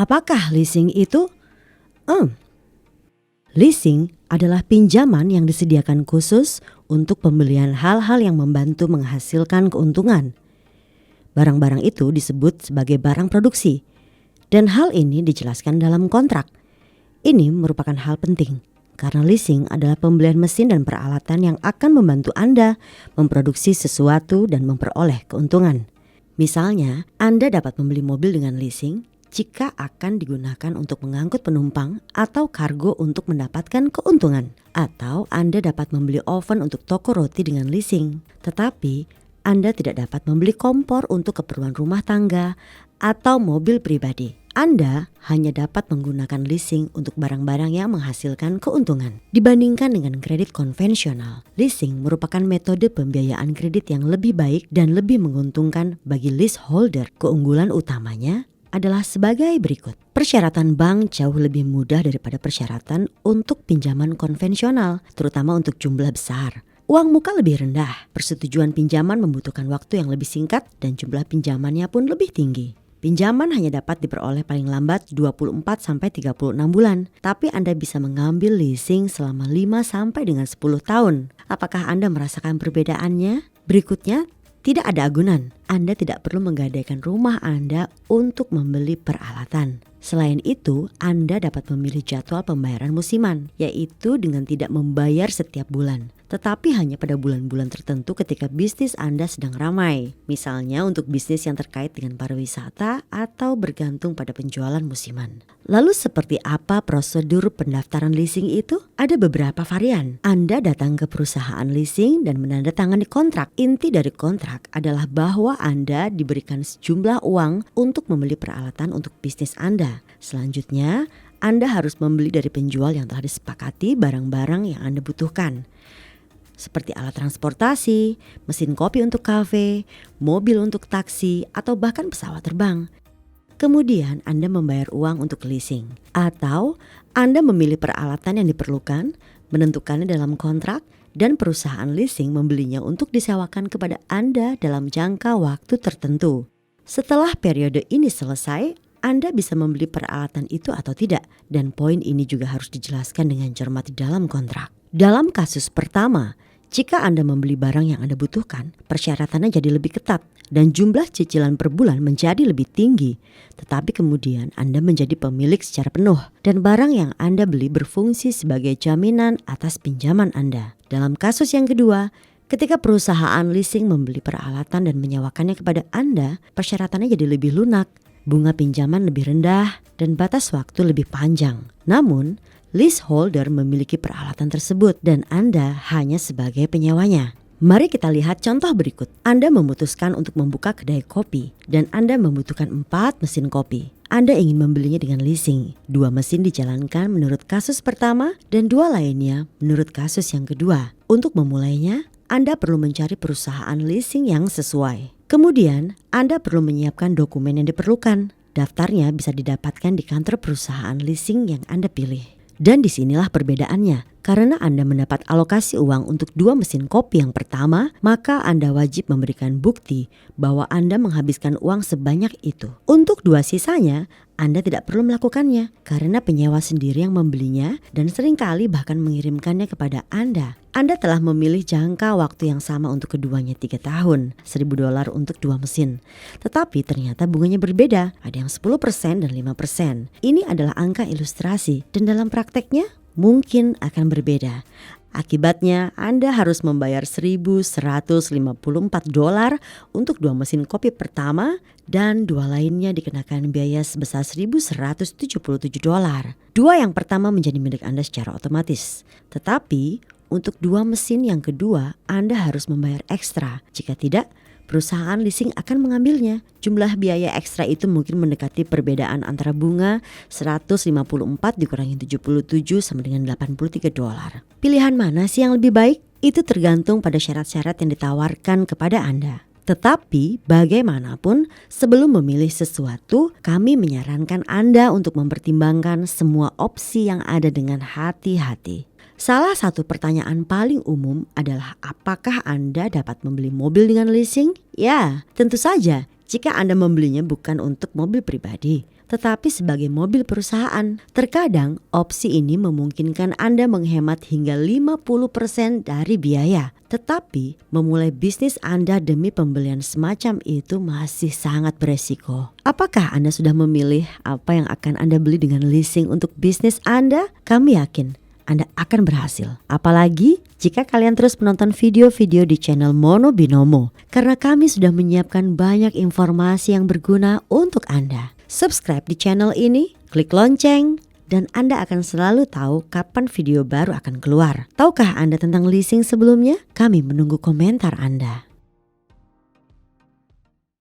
Apakah leasing itu? Leasing adalah pinjaman yang disediakan khusus untuk pembelian hal-hal yang membantu menghasilkan keuntungan. Barang-barang itu disebut sebagai barang produksi, dan hal ini dijelaskan dalam kontrak. Ini merupakan hal penting karena leasing adalah pembelian mesin dan peralatan yang akan membantu Anda memproduksi sesuatu dan memperoleh keuntungan. Misalnya, Anda dapat membeli mobil dengan leasing jika akan digunakan untuk mengangkut penumpang atau kargo untuk mendapatkan keuntungan. Atau Anda dapat membeli oven untuk toko roti dengan leasing. Tetapi Anda tidak dapat membeli kompor untuk keperluan rumah tangga atau mobil pribadi. Anda hanya dapat menggunakan leasing untuk barang-barang yang menghasilkan keuntungan. Dibandingkan dengan kredit konvensional, leasing merupakan metode pembiayaan kredit yang lebih baik dan lebih menguntungkan bagi leaseholder. Keunggulan utamanya adalah sebagai berikut. Persyaratan bank jauh lebih mudah daripada persyaratan untuk pinjaman konvensional, terutama untuk jumlah besar. Uang muka lebih rendah, persetujuan pinjaman membutuhkan waktu yang lebih singkat dan jumlah pinjamannya pun lebih tinggi. Pinjaman hanya dapat diperoleh paling lambat 24-36 bulan, tapi Anda bisa mengambil leasing selama 5-10 tahun. Apakah Anda merasakan perbedaannya? Berikutnya, tidak ada agunan. Anda tidak perlu menggadaikan rumah Anda untuk membeli peralatan. Selain itu, Anda dapat memilih jadwal pembayaran musiman, yaitu dengan tidak membayar setiap bulan, tetapi hanya pada bulan-bulan tertentu ketika bisnis Anda sedang ramai. Misalnya untuk bisnis yang terkait dengan pariwisata atau bergantung pada penjualan musiman. Lalu seperti apa prosedur pendaftaran leasing itu? Ada beberapa varian. Anda datang ke perusahaan leasing dan menandatangani kontrak. Inti dari kontrak adalah bahwa Anda diberikan sejumlah uang untuk membeli peralatan untuk bisnis Anda. Selanjutnya, Anda harus membeli dari penjual yang telah disepakati barang-barang yang Anda butuhkan. Seperti alat transportasi, mesin kopi untuk kafe, mobil untuk taksi, atau bahkan pesawat terbang. Kemudian Anda membayar uang untuk leasing. Atau Anda memilih peralatan yang diperlukan, menentukannya dalam kontrak, dan perusahaan leasing membelinya untuk disewakan kepada Anda dalam jangka waktu tertentu. Setelah periode ini selesai, Anda bisa membeli peralatan itu atau tidak, dan poin ini juga harus dijelaskan dengan cermat di dalam kontrak. Dalam kasus pertama, jika Anda membeli barang yang Anda butuhkan, persyaratannya jadi lebih ketat dan jumlah cicilan per bulan menjadi lebih tinggi. Tetapi kemudian Anda menjadi pemilik secara penuh dan barang yang Anda beli berfungsi sebagai jaminan atas pinjaman Anda. Dalam kasus yang kedua, ketika perusahaan leasing membeli peralatan dan menyewakannya kepada Anda, persyaratannya jadi lebih lunak. Bunga pinjaman lebih rendah dan batas waktu lebih panjang. Namun, leaseholder memiliki peralatan tersebut dan Anda hanya sebagai penyewanya. Mari kita lihat contoh berikut. Anda memutuskan untuk membuka kedai kopi dan Anda membutuhkan 4 mesin kopi. Anda ingin membelinya dengan leasing. 2 mesin dijalankan menurut kasus pertama dan 2 lainnya menurut kasus yang kedua. Untuk memulainya, Anda perlu mencari perusahaan leasing yang sesuai. Kemudian, Anda perlu menyiapkan dokumen yang diperlukan. Daftarnya bisa didapatkan di kantor perusahaan leasing yang Anda pilih. Dan disinilah perbedaannya. Karena Anda mendapat alokasi uang untuk 2 mesin kopi yang pertama, maka Anda wajib memberikan bukti bahwa Anda menghabiskan uang sebanyak itu. Untuk 2 sisanya, Anda tidak perlu melakukannya karena penyewa sendiri yang membelinya dan seringkali bahkan mengirimkannya kepada Anda. Anda telah memilih jangka waktu yang sama untuk keduanya 3 tahun, $1.000 untuk 2 mesin. Tetapi ternyata bunganya berbeda, ada yang 10% dan 5%. Ini adalah angka ilustrasi dan dalam prakteknya mungkin akan berbeda. Akibatnya Anda harus membayar $1.154 untuk 2 mesin kopi pertama dan 2 lainnya dikenakan biaya sebesar $1.177. 2 yang pertama menjadi milik Anda secara otomatis. Tetapi untuk 2 mesin yang kedua Anda harus membayar ekstra. Jika tidak, perusahaan leasing akan mengambilnya. Jumlah biaya ekstra itu mungkin mendekati perbedaan antara bunga 154 dikurangi 77 sama dengan $83. Pilihan mana sih yang lebih baik? Itu tergantung pada syarat-syarat yang ditawarkan kepada Anda. Tetapi bagaimanapun sebelum memilih sesuatu, kami menyarankan Anda untuk mempertimbangkan semua opsi yang ada dengan hati-hati. Salah satu pertanyaan paling umum adalah apakah Anda dapat membeli mobil dengan leasing? Ya, tentu saja jika Anda membelinya bukan untuk mobil pribadi, tetapi sebagai mobil perusahaan. Terkadang opsi ini memungkinkan Anda menghemat hingga 50% dari biaya. Tetapi memulai bisnis Anda demi pembelian semacam itu masih sangat beresiko. Apakah Anda sudah memilih apa yang akan Anda beli dengan leasing untuk bisnis Anda? Kami yakin Anda akan berhasil. Apalagi jika kalian terus menonton video-video di channel Mono Binomo, karena kami sudah menyiapkan banyak informasi yang berguna untuk Anda. Subscribe di channel ini, klik lonceng, dan Anda akan selalu tahu kapan video baru akan keluar. Tahukah Anda tentang leasing sebelumnya? Kami menunggu komentar Anda.